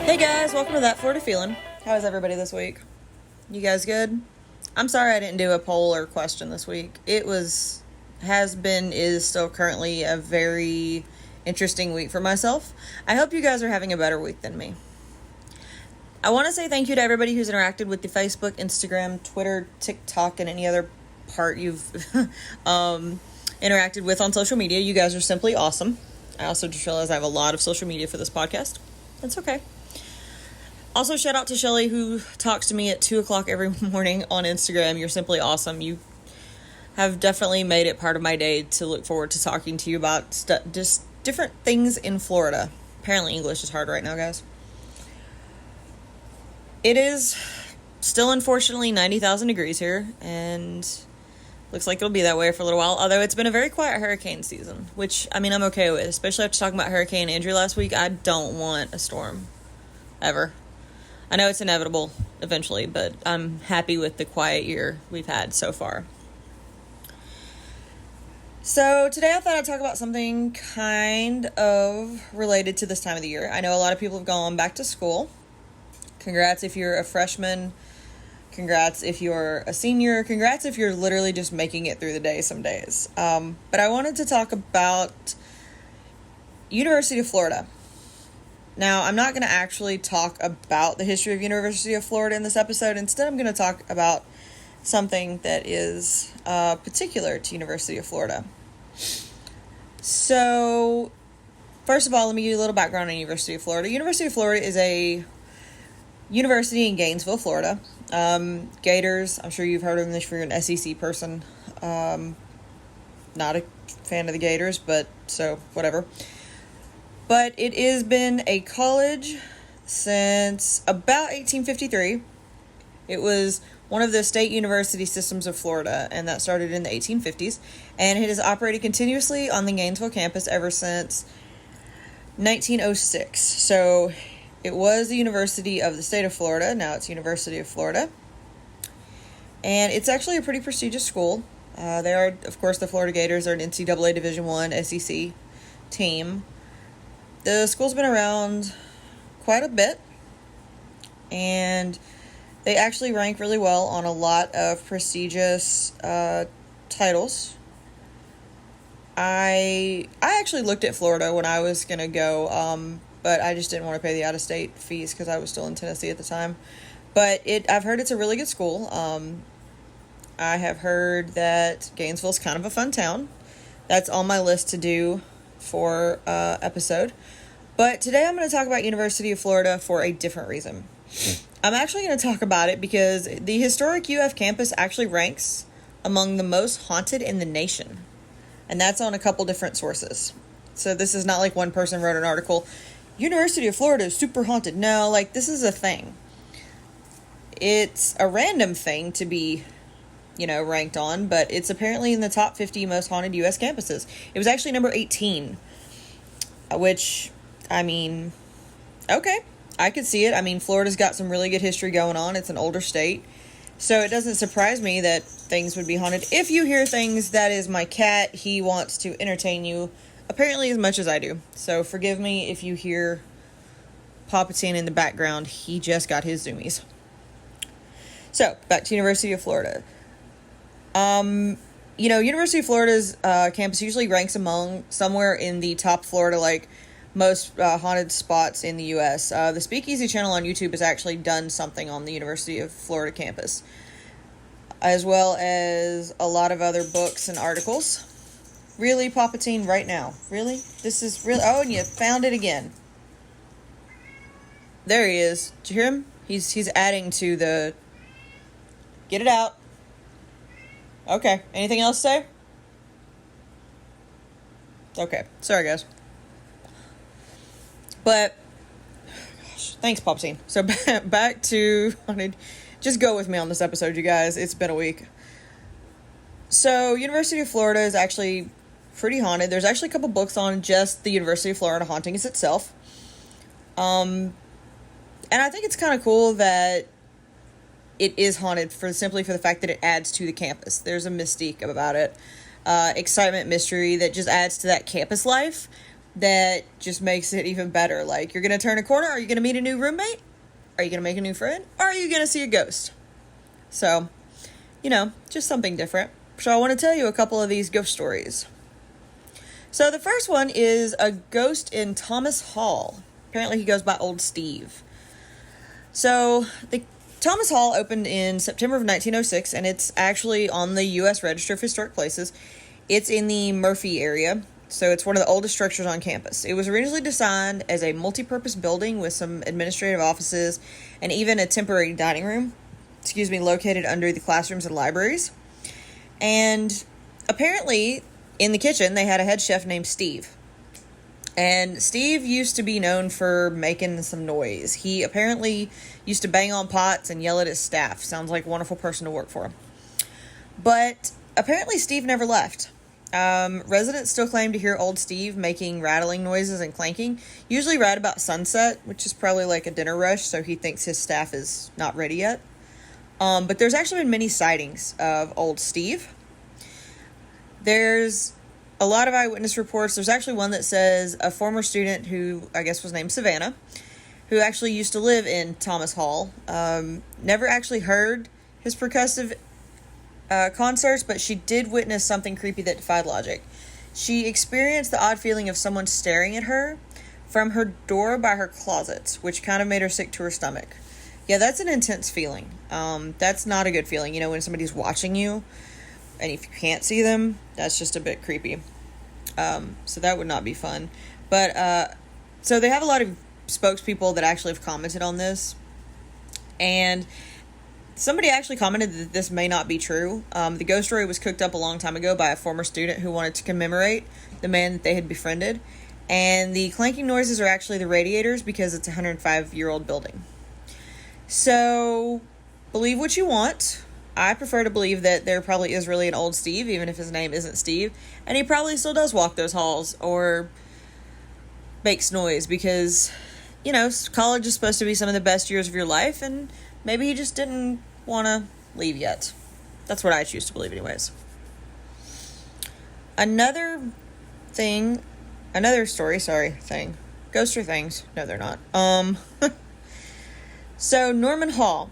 Hey guys, welcome to That Florida Feeling. How is everybody this week? You guys good? I'm sorry I didn't do a poll or question this week. Is still currently a very interesting week for myself. I hope you guys are having a better week than me. I want to say thank you to everybody who's interacted with the Facebook, Instagram, Twitter, TikTok, and any other part you've interacted with on social media. You guys are simply awesome. I also just realized I have a lot of social media for this podcast. That's okay. Also, shout out to Shelly, who talks to me at 2 o'clock every morning on Instagram. You're simply awesome. You have definitely made it part of my day to look forward to talking to you about just different things in Florida. Apparently English is hard right now, guys. It is still, unfortunately, 90,000 degrees here, and looks like it'll be that way for a little while. Although it's been a very quiet hurricane season, which, I'm okay with. Especially after talking about Hurricane Andrew last week. I don't want a storm. Ever. I know it's inevitable eventually, but I'm happy with the quiet year we've had so far. So today I thought I'd talk about something kind of related to this time of the year. I know a lot of people have gone back to school. Congrats if you're a freshman. Congrats if you're a senior. Congrats if you're literally just making it through the day some days. But I wanted to talk about University of Florida. Now, I'm not going to actually talk about the history of University of Florida in this episode. Instead, I'm going to talk about something that is particular to University of Florida. So, first of all, let me give you a little background on University of Florida. University of Florida is a university in Gainesville, Florida. Gators, I'm sure you've heard of them if you're an SEC person. Not a fan of the Gators, but so, whatever. But it has been a college since about 1853. It was one of the state university systems of Florida, and that started in the 1850s. And it has operated continuously on the Gainesville campus ever since 1906. So it was the University of the State of Florida. Now it's University of Florida. And it's actually a pretty prestigious school. They are, of course, the Florida Gators are an NCAA Division I SEC team. The school's been around quite a bit, and they actually rank really well on a lot of prestigious titles. I actually looked at Florida when I was going to go, but I just didn't want to pay the out-of-state fees because I was still in Tennessee at the time. But I've heard it's a really good school. I have heard that Gainesville's kind of a fun town. That's on my list to do for episode. But today I'm going to talk about University of Florida for a different reason. I'm actually going to talk about it because the historic UF campus actually ranks among the most haunted in the nation. And that's on a couple different sources. So this is not like one person wrote an article, University of Florida is super haunted. No, this is a thing. It's a random thing to be, ranked on, but it's apparently in the top 50 most haunted U.S. campuses. It was actually number 18, which, okay, I could see it. Florida's got some really good history going on. It's an older state, so it doesn't surprise me that things would be haunted. If you hear things, that is my cat. He wants to entertain you, apparently as much as I do. So forgive me if you hear Palpatine in the background. He just got his zoomies. So, back to University of Florida. University of Florida's campus usually ranks among somewhere in the top Florida, most haunted spots in the U.S. The Speakeasy channel on YouTube has actually done something on the University of Florida campus, as well as a lot of other books and articles. Really, Palpatine, right now? Really? This is really... Oh, and you found it again. There he is. Did you hear him? He's adding to the... Get it out. Okay. Anything else to say? Okay. Sorry, guys. But, gosh, thanks, Palpatine. So, back to... Just go with me on this episode, you guys. It's been a week. So, University of Florida is actually pretty haunted. There's actually a couple books on just the University of Florida hauntings itself. And I think it's kind of cool that it is haunted simply for the fact that it adds to the campus. There's a mystique about it. Excitement, mystery that just adds to that campus life. that just makes it even better. Like, you're going to turn a corner. Are you going to meet a new roommate? Are you going to make a new friend? Or are you going to see a ghost? So, just something different. So I want to tell you a couple of these ghost stories. So the first one is a ghost in Thomas Hall. Apparently he goes by Old Steve. So the Thomas Hall opened in September of 1906, and it's actually on the U.S. Register of Historic Places. It's in the Murphy area, so it's one of the oldest structures on campus. It was originally designed as a multi-purpose building with some administrative offices and even a temporary dining room, located under the classrooms and libraries. And apparently, in the kitchen, they had a head chef named Steve. And Steve used to be known for making some noise. He apparently used to bang on pots and yell at his staff. Sounds like a wonderful person to work for. But apparently Steve never left. Residents still claim to hear old Steve making rattling noises and clanking, usually right about sunset, which is probably like a dinner rush, so he thinks his staff is not ready yet. But there's actually been many sightings of old Steve. There's a lot of eyewitness reports. There's actually one that says a former student who I guess was named Savannah, who actually used to live in Thomas Hall, never actually heard his percussive concerts, but she did witness something creepy that defied logic. She experienced the odd feeling of someone staring at her from her door by her closet, which kind of made her sick to her stomach. Yeah, that's an intense feeling. That's not a good feeling, when somebody's watching you. And if you can't see them, that's just a bit creepy. So that would not be fun. But, so they have a lot of spokespeople that actually have commented on this. And somebody actually commented that this may not be true. The ghost story was cooked up a long time ago by a former student who wanted to commemorate the man that they had befriended. And the clanking noises are actually the radiators because it's a 105-year-old building. So, believe what you want. I prefer to believe that there probably is really an old Steve, even if his name isn't Steve. And he probably still does walk those halls or makes noise because, college is supposed to be some of the best years of your life, and maybe he just didn't want to leave yet. That's what I choose to believe anyways. Another thing. Ghosts are things. No, they're not. So, Norman Hall.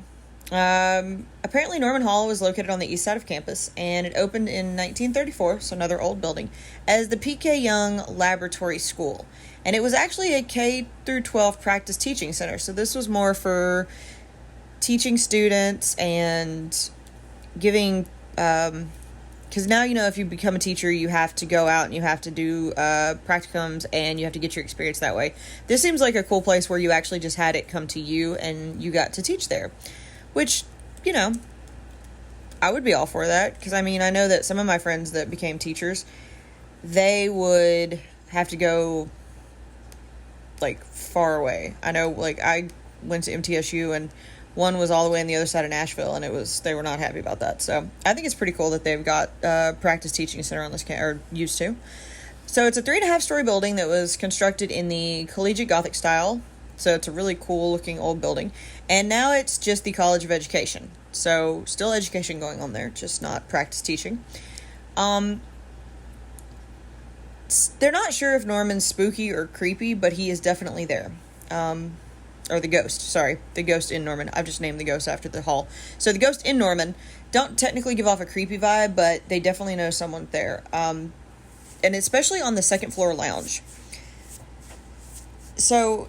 Apparently Norman Hall was located on the east side of campus, and it opened in 1934, so another old building, as the P.K. Young Laboratory School. And it was actually a K through 12 practice teaching center, so this was more for teaching students and giving, because now, if you become a teacher, you have to go out and you have to do practicums and you have to get your experience that way. This seems like a cool place where you actually just had it come to you and you got to teach there. Which, I would be all for that. Because, I know that some of my friends that became teachers, they would have to go, far away. I know, I went to MTSU, and one was all the way on the other side of Nashville, and they were not happy about that. So, I think it's pretty cool that they've got a practice teaching center on this or used to. So, it's a 3.5-story building that was constructed in the collegiate Gothic style. So it's a really cool looking old building. And now it's just the College of Education. So still education going on there, just not practice teaching. They're not sure if Norman's spooky or creepy, but he is definitely there. Or the ghost in Norman. I've just named the ghost after the hall. So the ghost in Norman don't technically give off a creepy vibe, but they definitely know someone there. And especially on the second floor lounge. So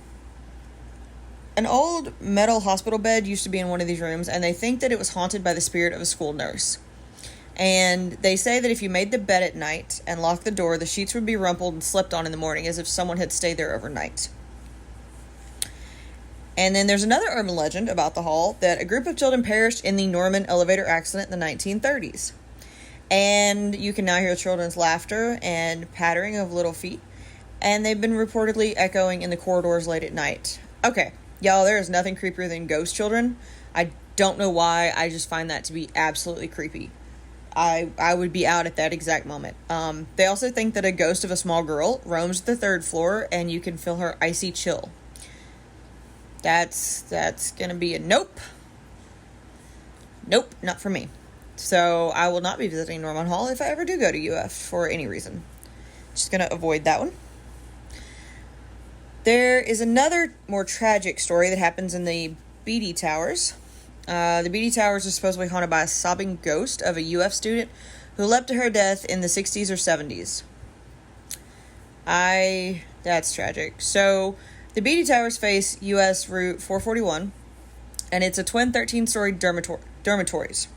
an old metal hospital bed used to be in one of these rooms, and they think that it was haunted by the spirit of a school nurse. And they say that if you made the bed at night and locked the door, the sheets would be rumpled and slept on in the morning as if someone had stayed there overnight. And then there's another urban legend about the hall that a group of children perished in the Norman elevator accident in the 1930s. And you can now hear children's laughter and pattering of little feet. And they've been reportedly echoing in the corridors late at night. Okay. Y'all, there is nothing creepier than ghost children. I don't know why. I just find that to be absolutely creepy. I would be out at that exact moment. They also think that a ghost of a small girl roams the 3rd floor and you can feel her icy chill. That's going to be a nope. Nope, not for me. So I will not be visiting Norman Hall if I ever do go to UF for any reason. Just going to avoid that one. There is another more tragic story that happens in the Beatty Towers. The Beatty Towers are supposedly haunted by a sobbing ghost of a UF student who leapt to her death in the 60s or 70s. That's tragic. So, the Beatty Towers face US Route 441, and it's a twin 13-story dormitories.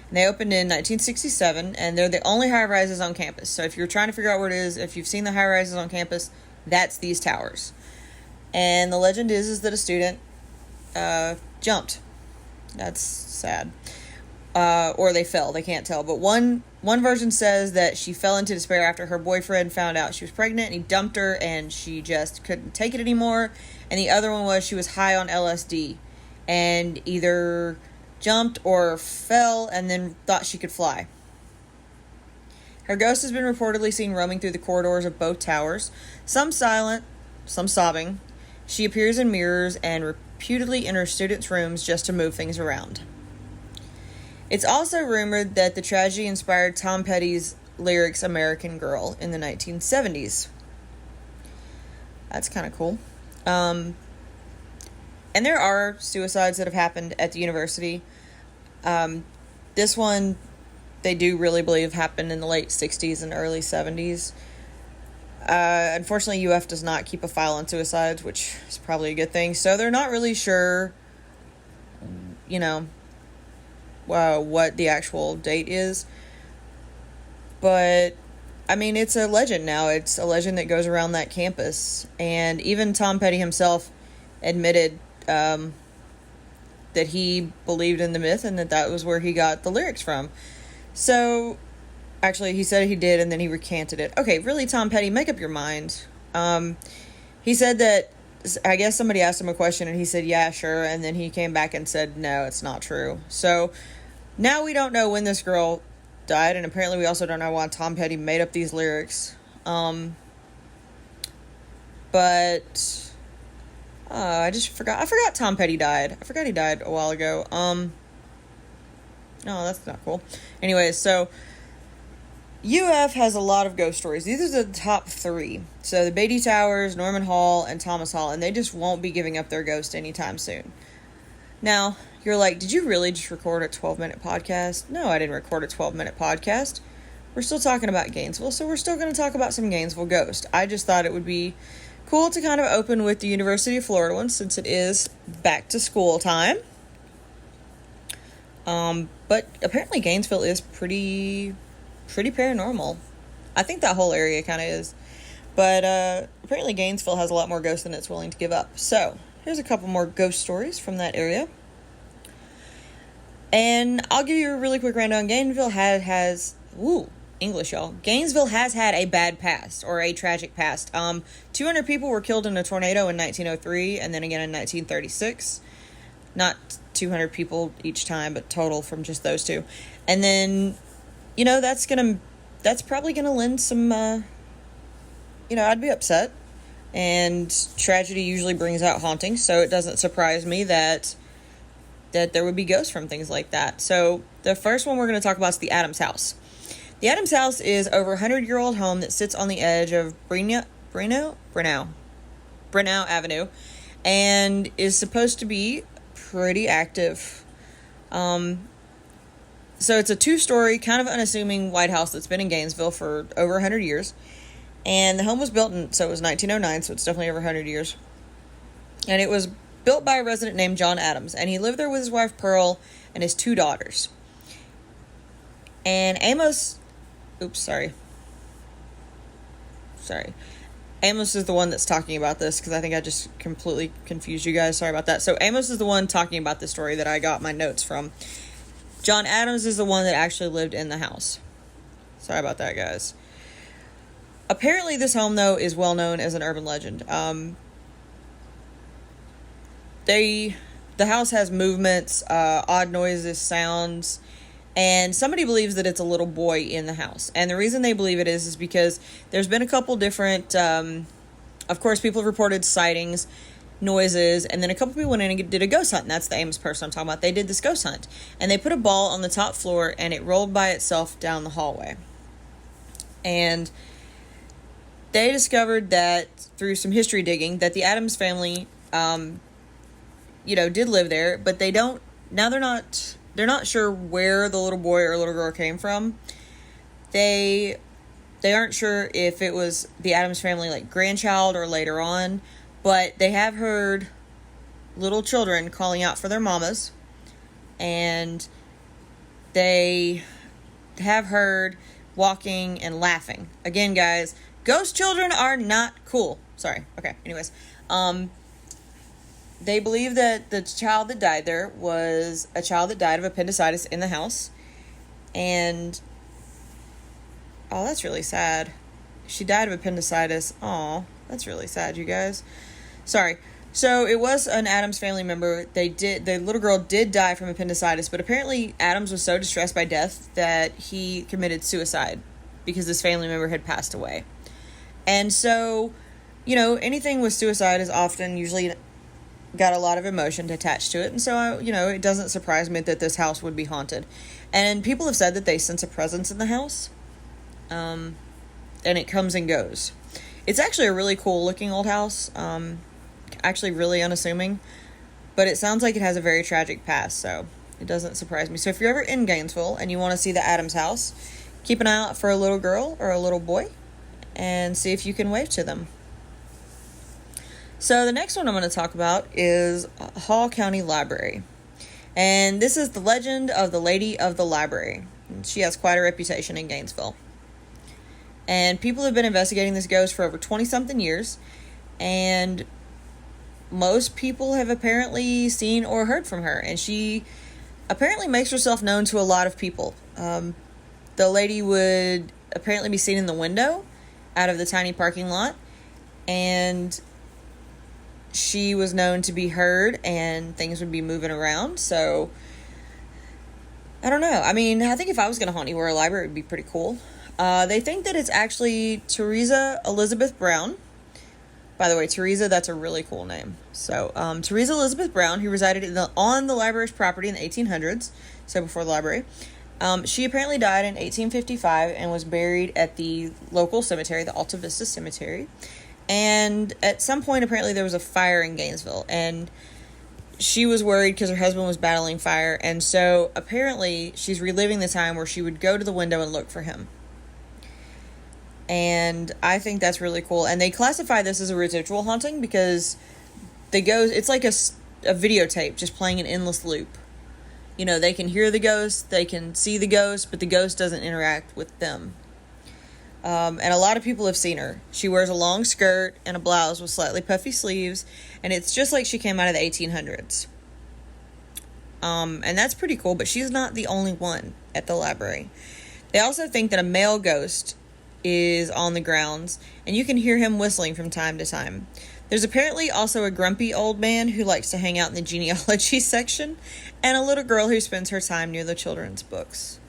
And they opened in 1967, and they're the only high-rises on campus. So if you're trying to figure out where it is, if you've seen the high-rises on campus, that's these towers. And the legend is that a student jumped. That's sad. Or they fell. They can't tell. But one version says that she fell into despair after her boyfriend found out she was pregnant, and he dumped her, and she just couldn't take it anymore. And the other one was she was high on LSD and either jumped or fell and then thought she could fly. Her ghost has been reportedly seen roaming through the corridors of both towers, some silent, some sobbing. She appears in mirrors and reputedly enters students' rooms just to move things around. It's also rumored that the tragedy inspired Tom Petty's lyrics American Girl in the 1970s. That's kind of cool. And there are suicides that have happened at the university. This one, they do really believe happened in the late 60s and early 70s. Unfortunately, UF does not keep a file on suicides, which is probably a good thing. So they're not really sure, what the actual date is. But, I mean, it's a legend now. It's a legend that goes around that campus. And even Tom Petty himself admitted that he believed in the myth and that was where he got the lyrics from. So, actually, he said he did, and then he recanted it. Okay, really, Tom Petty, make up your mind. He said that, I guess somebody asked him a question, and he said, yeah, sure, and then he came back and said, no, it's not true. So, now we don't know when this girl died, and apparently we also don't know why Tom Petty made up these lyrics. But I forgot Tom Petty died. I forgot he died a while ago. No, that's not cool. Anyways, so UF has a lot of ghost stories. These are the top 3. So the Beatty Towers, Norman Hall, and Thomas Hall, and they just won't be giving up their ghost anytime soon. Now, you're like, did you really just record a 12-minute podcast? No, I didn't record a 12-minute podcast. We're still talking about Gainesville, so we're still going to talk about some Gainesville ghosts. I just thought it would be cool to kind of open with the University of Florida one, since it is back to school time. But apparently Gainesville is pretty paranormal. I think that whole area kind of is. But apparently Gainesville has a lot more ghosts than it's willing to give up. So, here's a couple more ghost stories from that area. And I'll give you a really quick rundown. Gainesville has had a bad past, or a tragic past. 200 people were killed in a tornado in 1903, and then again in 1936. Not 200 people each time, but total from just those two. And then, that's probably gonna lend some, I'd be upset. And tragedy usually brings out hauntings, so it doesn't surprise me that there would be ghosts from things like that. So the first one we're going to talk about is the Adams House. The Adams House is over a 100-year-old home that sits on the edge of Brenow Avenue, and is supposed to be pretty active. So it's a 2-story, kind of unassuming white house that's been in Gainesville for over 100 years. And the home was built so it was 1909, so it's definitely over 100 years. And it was built by a resident named John Adams, and he lived there with his wife Pearl and his 2 daughters. And Amos is the one that's talking about this, because I think I just completely confused you guys. Sorry about that. So Amos is the one talking about the story that I got my notes from. John Adams is the one that actually lived in the house. Sorry about that, guys. Apparently this home, though, is well known as an urban legend. The house has movements, odd noises, sounds, and somebody believes that it's a little boy in the house. And the reason they believe it is because there's been a couple different, of course, people have reported sightings, noises, and then a couple people went in and did a ghost hunt, and that's the Amos person I'm talking about. They did this ghost hunt, and they put a ball on the top floor, and it rolled by itself down the hallway. And they discovered that through some history digging that the Addams family, did live there, but they don't. Now they're not sure where the little boy or little girl came from. They aren't sure if it was the Addams family, like, grandchild or later on, but they have heard little children calling out for their mamas, and they have heard walking and laughing. Again, guys, ghost children are not cool. Sorry. Okay. Anyways, they believe that the child that died there was a child that died of appendicitis in the house. And, oh, that's really sad. She died of appendicitis. Oh, that's really sad, you guys. Sorry. So it was an Addams family member. The little girl did die from appendicitis, but apparently Addams was so distressed by death that he committed suicide because this family member had passed away. And so, anything with suicide is often usually got a lot of emotion attached to it. And so, it doesn't surprise me that this house would be haunted. And people have said that they sense a presence in the house. And it comes and goes. It's actually a really cool looking old house. Actually really unassuming. But it sounds like it has a very tragic past, so it doesn't surprise me. So if you're ever in Gainesville and you want to see the Addams house, keep an eye out for a little girl or a little boy and see if you can wave to them. So the next one I'm going to talk about is Hall County Library. And this is the legend of the Lady of the Library. She has quite a reputation in Gainesville. And people have been investigating this ghost for over 20-something years. And most people have apparently seen or heard from her. And she apparently makes herself known to a lot of people. The lady would apparently be seen in the window out of the tiny parking lot. And she was known to be heard and things would be moving around. So, I don't know. I mean, I think if I was going to haunt anywhere, a library would be pretty cool. They think that it's actually Teresa Elizabeth Brown. By the way, Teresa, that's a really cool name. So, Teresa Elizabeth Brown, who resided on the library's property in the 1800s, so before the library. She apparently died in 1855 and was buried at the local cemetery, the Alta Vista Cemetery. And at some point, apparently, there was a fire in Gainesville. And she was worried because her husband was battling fire. And so, apparently, she's reliving the time where she would go to the window and look for him. And I think that's really cool. And they classify this as a residual haunting because it's like a videotape just playing an endless loop. They can hear the ghost, they can see the ghost, but the ghost doesn't interact with them. And a lot of people have seen her. She wears a long skirt and a blouse with slightly puffy sleeves, and it's just like she came out of the 1800s. And that's pretty cool, but she's not the only one at the library. They also think that a male ghost is on the grounds, and you can hear him whistling from time to time. There's apparently also a grumpy old man who likes to hang out in the genealogy section, and a little girl who spends her time near the children's books.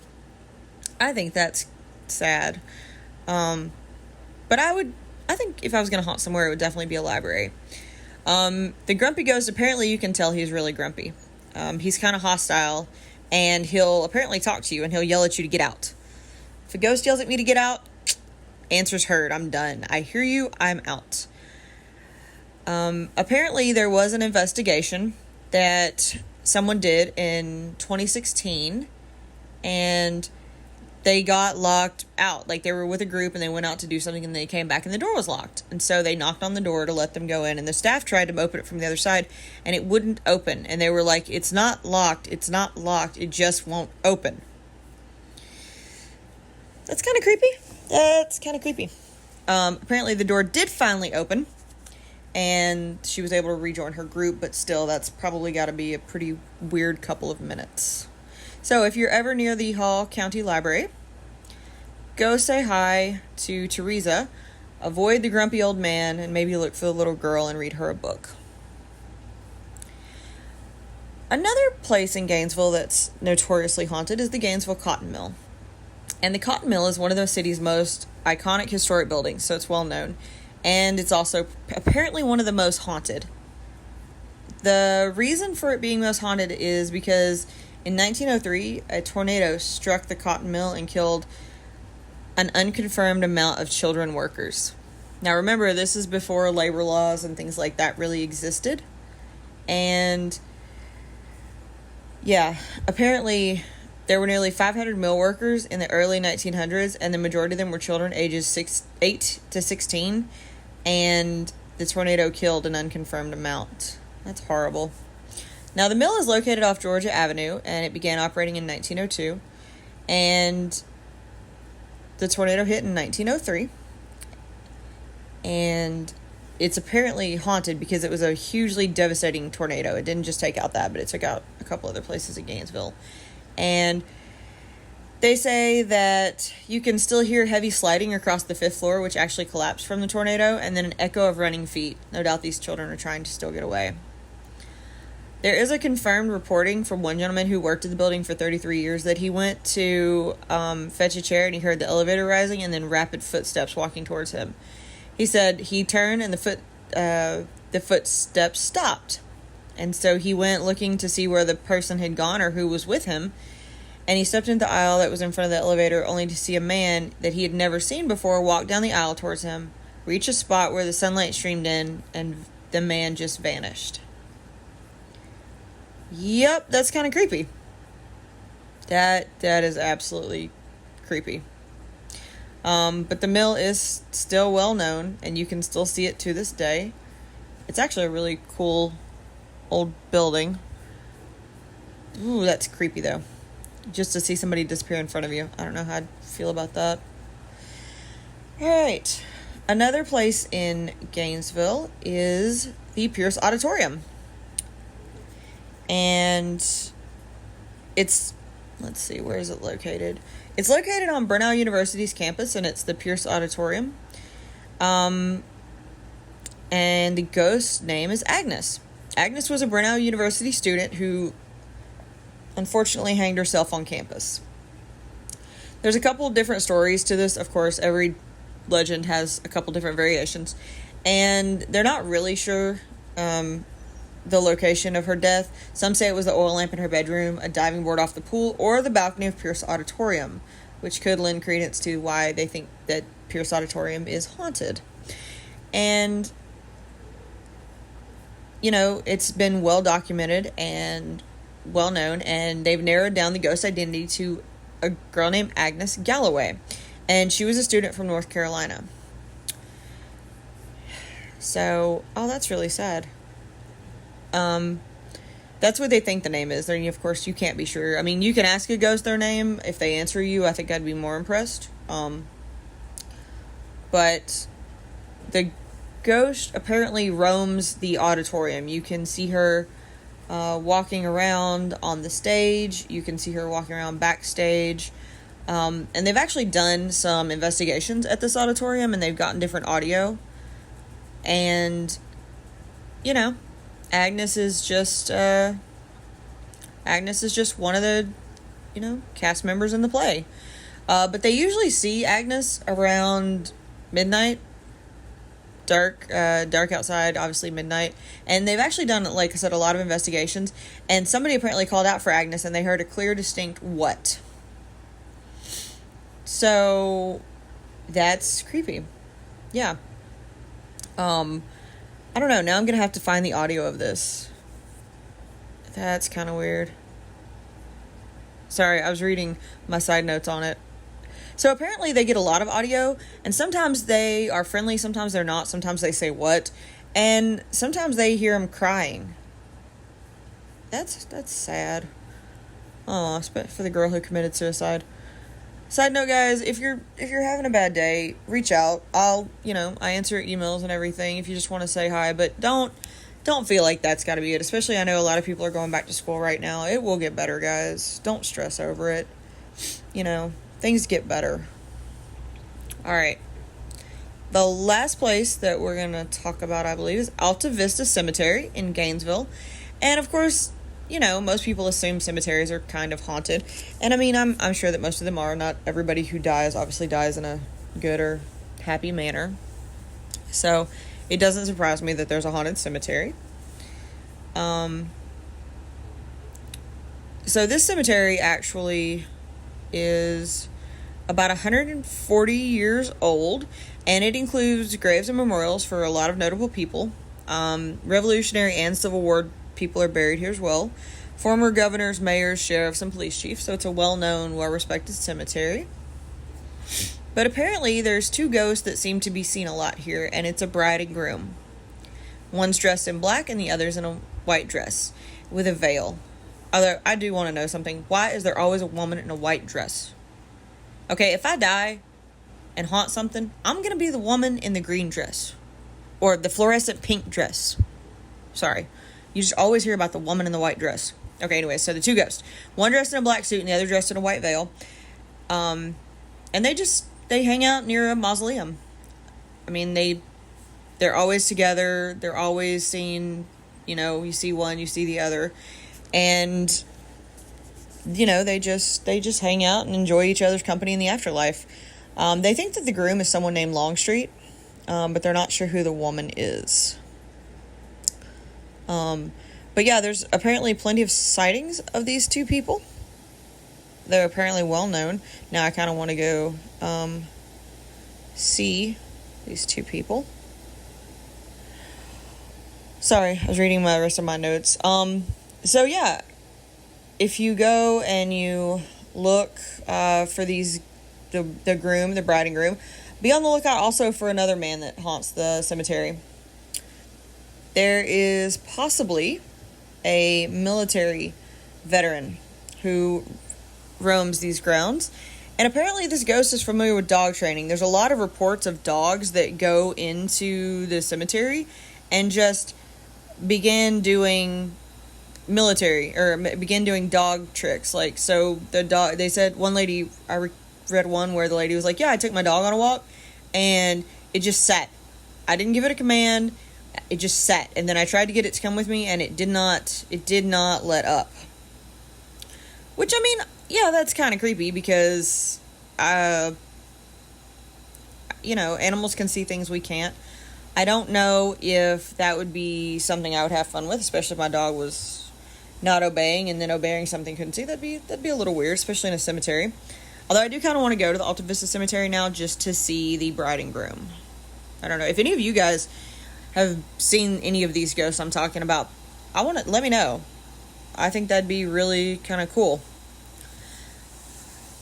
I think that's sad. But I think if I was going to haunt somewhere, it would definitely be a library. The grumpy ghost, apparently you can tell he's really grumpy. He's kind of hostile, and he'll apparently talk to you, and he'll yell at you to get out. If a ghost yells at me to get out, answer's heard. I'm done. I hear you. I'm out. Apparently there was an investigation that someone did in 2016, and they got locked out. Like, they were with a group and they went out to do something and they came back and the door was locked. And so they knocked on the door to let them go in, and the staff tried to open it from the other side and it wouldn't open. And they were like, it's not locked. It's not locked. It just won't open. That's kind of creepy. Apparently the door did finally open and she was able to rejoin her group, but still, that's probably got to be a pretty weird couple of minutes. So if you're ever near the Hall County Library, go say hi to Teresa, avoid the grumpy old man, and maybe look for the little girl and read her a book. Another place in Gainesville that's notoriously haunted is the Gainesville Cotton Mill. And the Cotton Mill is one of the city's most iconic historic buildings, so it's well known. And it's also apparently one of the most haunted. The reason for it being most haunted is because in 1903, a tornado struck the cotton mill and killed an unconfirmed amount of children workers. Now remember, this is before labor laws and things like that really existed. And yeah, apparently there were nearly 500 mill workers in the early 1900s, and the majority of them were children ages 8 to 16, and the tornado killed an unconfirmed amount. That's horrible. Now, the mill is located off Georgia Avenue, and it began operating in 1902, and the tornado hit in 1903, and it's apparently haunted because it was a hugely devastating tornado. It didn't just take out that, but it took out a couple other places in Gainesville. And they say that you can still hear heavy sliding across the 5th floor, which actually collapsed from the tornado, and then an echo of running feet. No doubt these children are trying to still get away. There is a confirmed reporting from one gentleman who worked at the building for 33 years that he went to fetch a chair, and he heard the elevator rising and then rapid footsteps walking towards him. He said he turned and the footsteps stopped. And so he went looking to see where the person had gone or who was with him. And he stepped into the aisle that was in front of the elevator, only to see a man that he had never seen before walk down the aisle towards him, reach a spot where the sunlight streamed in, and the man just vanished. Yep, that's kind of creepy. That is absolutely creepy. But the mill is still well known, and you can still see it to this day. It's actually a really cool old building. Ooh, that's creepy though. Just to see somebody disappear in front of you. I don't know how I'd feel about that. Alright. Another place in Gainesville is the Pierce Auditorium. And it's, let's see, where is it located? It's located on Brenau University's campus, and it's the Pierce Auditorium. And the ghost's name is Agnes. Agnes was a Brenau University student who unfortunately hanged herself on campus. There's a couple of different stories to this. Of course, every legend has a couple different variations. And they're not really sure the location of her death. Some say it was the oil lamp in her bedroom, a diving board off the pool, or the balcony of Pierce Auditorium, which could lend credence to why they think that Pierce Auditorium is haunted. And you know, it's been well documented and well known, and they've narrowed down the ghost identity to a girl named Agnes Galloway, and she was a student from North Carolina. So, oh, that's really sad. That's what they think the name is. Then, of course, you can't be sure. I mean, you can ask a ghost their name. If they answer you, I think I'd be more impressed. But the ghost apparently roams the auditorium. You can see her walking around on the stage. You can see her walking around backstage. And they've actually done some investigations at this auditorium, and they've gotten different audio. And, you know, Agnes is just one of the, you know, cast members in the play. But they usually see Agnes around midnight. Dark outside, obviously midnight. And they've actually done, like I said, a lot of investigations. And somebody apparently called out for Agnes, and they heard a clear, distinct what. So, that's creepy. Yeah. I don't know. Now I'm going to have to find the audio of this. That's kind of weird. Sorry, I was reading my side notes on it. So apparently they get a lot of audio, and sometimes they are friendly, sometimes they're not, sometimes they say what, and sometimes they hear them crying. That's sad. Oh, for the girl who committed suicide. Side note, guys, if you're having a bad day, reach out. I answer emails and everything if you just want to say hi, but don't feel like that's got to be it. Especially, I know a lot of people are going back to school right now. It will get better, guys. Don't stress over it. You know, things get better. All right. The last place that we're going to talk about, I believe, is Alta Vista Cemetery in Gainesville. And, of course, you know, most people assume cemeteries are kind of haunted. And, I mean, I'm sure that most of them are. Not everybody who dies obviously dies in a good or happy manner. So, it doesn't surprise me that there's a haunted cemetery. So, this cemetery actually is about 140 years old, And it includes graves and memorials for a lot of notable people. Revolutionary and Civil War people are buried here as well. Former governors, mayors, sheriffs, and police chiefs. So it's a well-known, well-respected cemetery. But apparently there's two ghosts that seem to be seen a lot here, and it's a bride and groom. One's dressed in black and the other's in a white dress with a veil. Although I do want to know something. Why is there always a woman in a white dress? Okay, if I die and haunt something, I'm going to be the woman in the green dress. Or the fluorescent pink dress. Sorry. You just always hear about the woman in the white dress. Okay, anyway, so the two ghosts. One dressed in a black suit and the other dressed in a white veil. And they hang out near a mausoleum. I mean, they're always together. They're always seen, you see one, you see the other. And, they just hang out and enjoy each other's company in the afterlife. They think that the groom is someone named Longstreet, but they're not sure who the woman is. But yeah, there's apparently plenty of sightings of these two people. They're apparently well known. Now I kind of want to go see these two people. Sorry, I was reading the rest of my notes. So yeah, if you go and you look for the groom, the bride and groom, be on the lookout also for another man that haunts the cemetery. There is possibly a military veteran who roams these grounds. And apparently this ghost is familiar with dog training. There's a lot of reports of dogs that go into the cemetery and just begin doing dog tricks. Like, so the dog, they said one lady, I read one where the lady was like, yeah, I took my dog on a walk and it just sat. I didn't give it a command. It just sat. And then I tried to get it to come with me and it did not let up. Which, I mean, yeah, that's kind of creepy because, animals can see things we can't. I don't know if that would be something I would have fun with, especially if my dog was not obeying and then obeying something couldn't see. That'd be a little weird, especially in a cemetery. Although I do kind of want to go to the Alta Vista Cemetery now just to see the bride and groom. I don't know. If any of you guys have seen any of these ghosts I'm talking about, let me know. I think that'd be really kind of cool.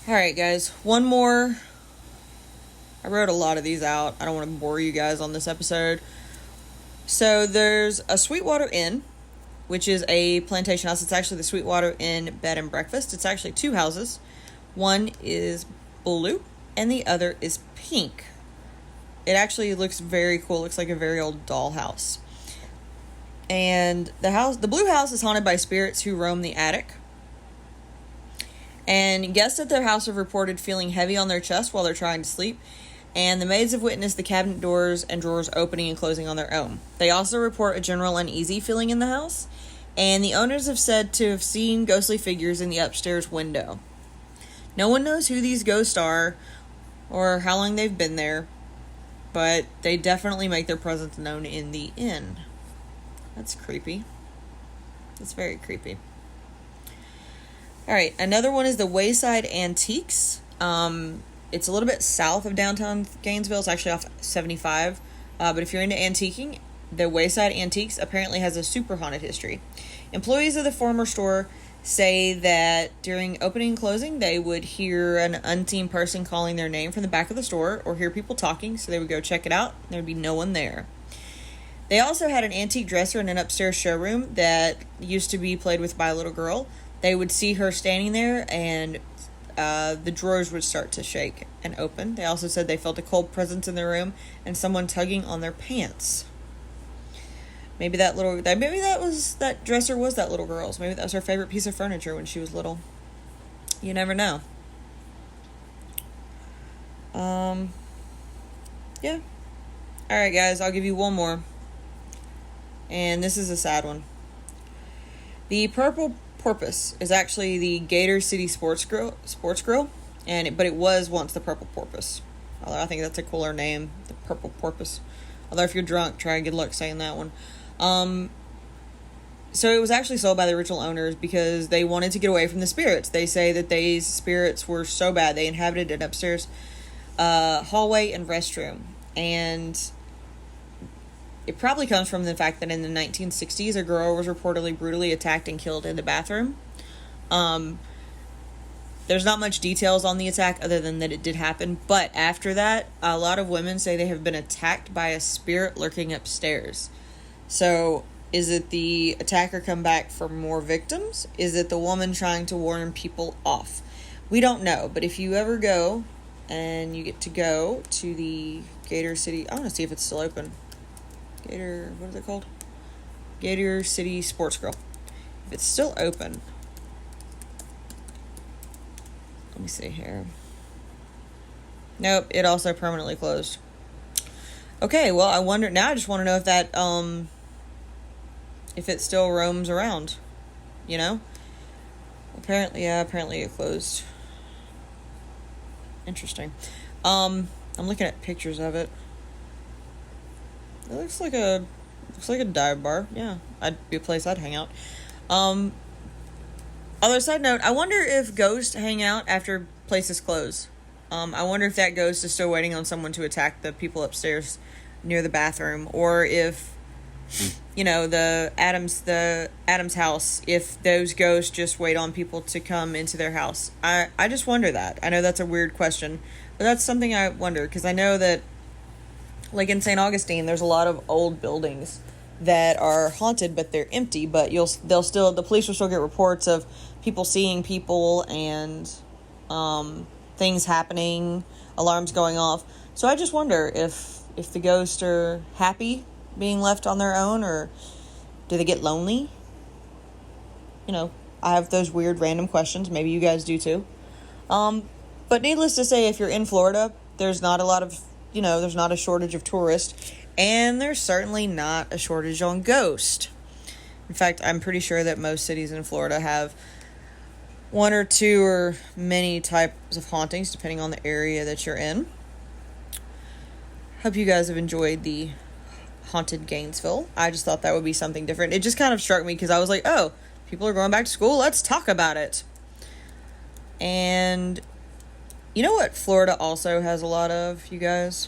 Alright guys, one more. I wrote a lot of these out. I don't want to bore you guys on this episode. So there's a Sweetwater Inn, which is a plantation house. It's actually the Sweetwater Inn Bed and Breakfast. It's actually two houses. One is blue and the other is pink. It actually looks very cool. It looks like a very old dollhouse. And the blue house is haunted by spirits who roam the attic. And guests at their house have reported feeling heavy on their chest while they're trying to sleep. And the maids have witnessed the cabinet doors and drawers opening and closing on their own. They also report a general uneasy feeling in the house. And the owners have said to have seen ghostly figures in the upstairs window. No one knows who these ghosts are or how long they've been there. But they definitely make their presence known in the inn. That's creepy. That's very creepy. Alright, another one is the Wayside Antiques. It's a little bit south of downtown Gainesville. It's actually off 75. But if you're into antiquing, the Wayside Antiques apparently has a super haunted history. Employees of the former store say that during opening and closing, they would hear an unseen person calling their name from the back of the store or hear people talking, so they would go check it out. There would be no one there. They also had an antique dresser in an upstairs showroom that used to be played with by a little girl. They would see her standing there, and the drawers would start to shake and open. They also said they felt a cold presence in the room and someone tugging on their pants. Maybe that dresser was that little girl's. Maybe that was her favorite piece of furniture when she was little. You never know. Yeah. Alright guys, I'll give you one more. And this is a sad one. The Purple Porpoise is actually the Gator City Sports Grill, but it was once the Purple Porpoise. Although I think that's a cooler name, the Purple Porpoise. Although if you're drunk, try and good luck saying that one. So it was actually sold by the original owners because they wanted to get away from the spirits. They say that these spirits were so bad they inhabited an upstairs hallway and restroom. And it probably comes from the fact that in the 1960s, a girl was reportedly brutally attacked and killed in the bathroom. There's not much details on the attack other than that it did happen. But after that, a lot of women say they have been attacked by a spirit lurking upstairs. So, is it the attacker come back for more victims? Is it the woman trying to warn people off? We don't know. But if you ever go and you get to go to the Gator City... I want to see if it's still open. Gator... What is it called? Gator City Sports Grill. If it's still open... Let me see here. Nope, it also permanently closed. Okay, well, I just want to know if that, if it still roams around, you know? Apparently it closed. Interesting. I'm looking at pictures of it. It looks like a dive bar. Yeah, I'd be a place I'd hang out. Other side note, I wonder if ghosts hang out after places close. I wonder if that ghost is still waiting on someone to attack the people upstairs near the bathroom, or if, you know, the Adams house, if those ghosts just wait on people to come into their house. I just wonder that. I know that's a weird question, but that's something I wonder, because I know that, like in St. Augustine, there's a lot of old buildings that are haunted, but they're empty, but the police will still get reports of people seeing people and things happening, alarms going off. So I just wonder if the ghosts are happy being left on their own, or do they get lonely? You know, I have those weird random questions. Maybe you guys do too. But needless to say, if you're in Florida, there's not a shortage of tourists, and there's certainly not a shortage on ghosts. In fact, I'm pretty sure that most cities in Florida have one or two or many types of hauntings, depending on the area that you're in. Hope you guys have enjoyed the haunted Gainesville. I just thought that would be something different. It just kind of struck me because I was like, oh, people are going back to school. Let's talk about it. And you know what Florida also has a lot of, you guys?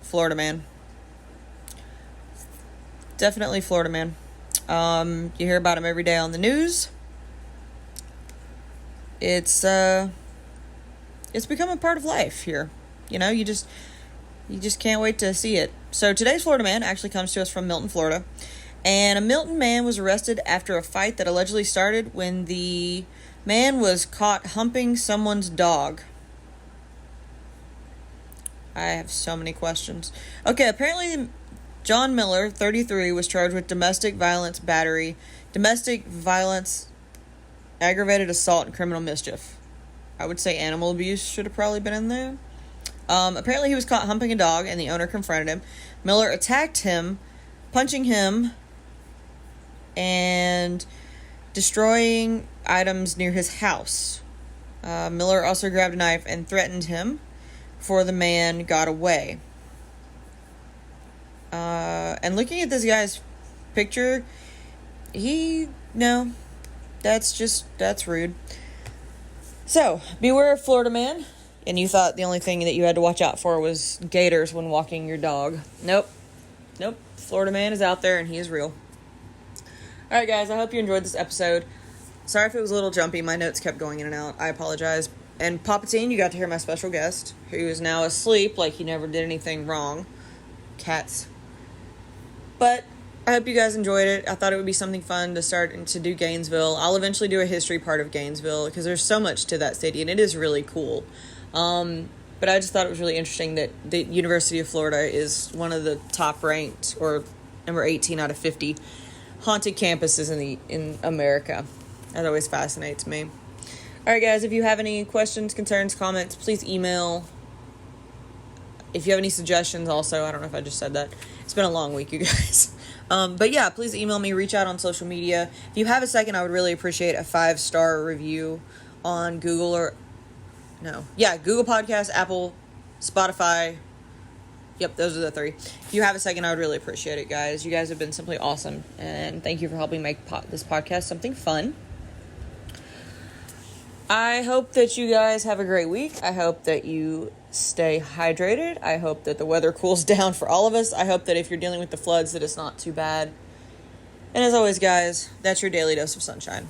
Florida man. Definitely Florida man. You hear about him every day on the news. It's become a part of life here. You know, you just can't wait to see it. So today's Florida man actually comes to us from Milton, Florida. And a Milton man was arrested after a fight that allegedly started when the man was caught humping someone's dog. I have so many questions. Okay, apparently John Miller, 33, was charged with domestic violence, aggravated assault, and criminal mischief. I would say animal abuse should have probably been in there. Apparently he was caught humping a dog, and the owner confronted him. Miller attacked him, punching him, and destroying items near his house. Miller also grabbed a knife and threatened him before the man got away. And looking at this guy's picture, that's rude. So, beware of Florida man. And you thought the only thing that you had to watch out for was gators when walking your dog. Nope. Florida man is out there and he is real. Alright guys, I hope you enjoyed this episode. Sorry if it was a little jumpy. My notes kept going in and out. I apologize. And Palpatine, you got to hear my special guest, who is now asleep like he never did anything wrong. Cats. But I hope you guys enjoyed it. I thought it would be something fun to start and to do Gainesville. I'll eventually do a history part of Gainesville because there's so much to that city and it is really cool. But I just thought it was really interesting that the University of Florida is one of the top ranked, or number 18 out of 50 haunted campuses in America. That always fascinates me. Alright guys, if you have any questions, concerns, comments, please email. If you have any suggestions also, I don't know if I just said that. It's been a long week, you guys. But yeah, please email me, reach out on social media. If you have a second, I would really appreciate a 5-star review on Google Google Podcasts, Apple, Spotify. Yep, those are the 3. If you have a second, I would really appreciate it, guys. You guys have been simply awesome. And thank you for helping make this podcast something fun. I hope that you guys have a great week. I hope that you stay hydrated. I hope that the weather cools down for all of us. I hope that if you're dealing with the floods, that it's not too bad. And as always, guys, that's your daily dose of sunshine.